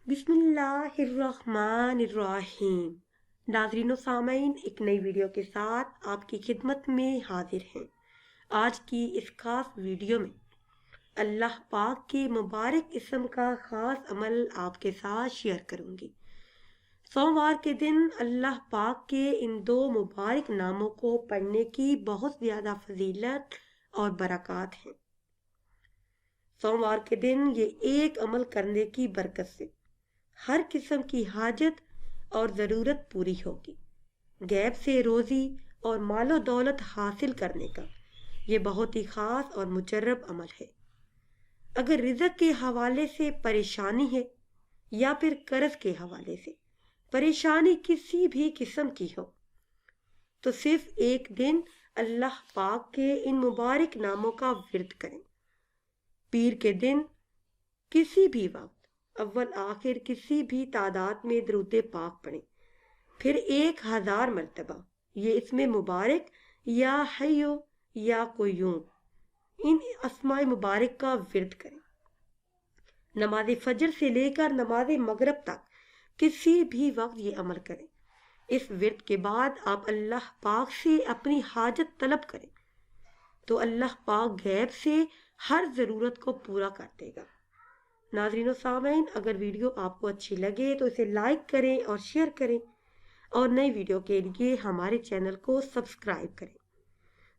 بسم اللہ الرحمن الرحیم۔ ناظرین و سامعین، ایک نئی ویڈیو کے ساتھ آپ کی خدمت میں حاضر ہیں۔ آج کی اس خاص ویڈیو میں اللہ پاک کے مبارک اسم کا خاص عمل آپ کے ساتھ شیئر کروں گی۔ سوموار کے دن اللہ پاک کے ان دو مبارک ناموں کو پڑھنے کی بہت زیادہ فضیلت اور برکات ہیں۔ سوموار کے دن یہ ایک عمل کرنے کی برکت سے ہر قسم کی حاجت اور ضرورت پوری ہوگی۔ غیب سے روزی اور مال و دولت حاصل کرنے کا یہ بہت ہی خاص اور مجرب عمل ہے۔ اگر رزق کے حوالے سے پریشانی ہے یا پھر قرض کے حوالے سے پریشانی کسی بھی قسم کی ہو تو صرف ایک دن اللہ پاک کے ان مبارک ناموں کا ورد کریں۔ پیر کے دن کسی بھی وقت اول آخر کسی بھی تعداد میں درود پاک پڑھیں، پھر 1000 مرتبہ یہ اسم مبارک یا حیو یا قیوم ان اسماء مبارک کا ورد کریں۔ نماز فجر سے لے کر نماز مغرب تک کسی بھی وقت یہ عمل کریں۔ اس ورد کے بعد آپ اللہ پاک سے اپنی حاجت طلب کریں تو اللہ پاک غیب سے ہر ضرورت کو پورا کر دے گا۔ ناظرین و سامعین، اگر ویڈیو آپ کو اچھی لگے تو اسے لائک کریں اور شیئر کریں اور نئی ویڈیو کے لیے ہمارے چینل کو سبسکرائب کریں۔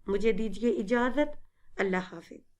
مجھے دیجیے اجازت۔ اللہ حافظ۔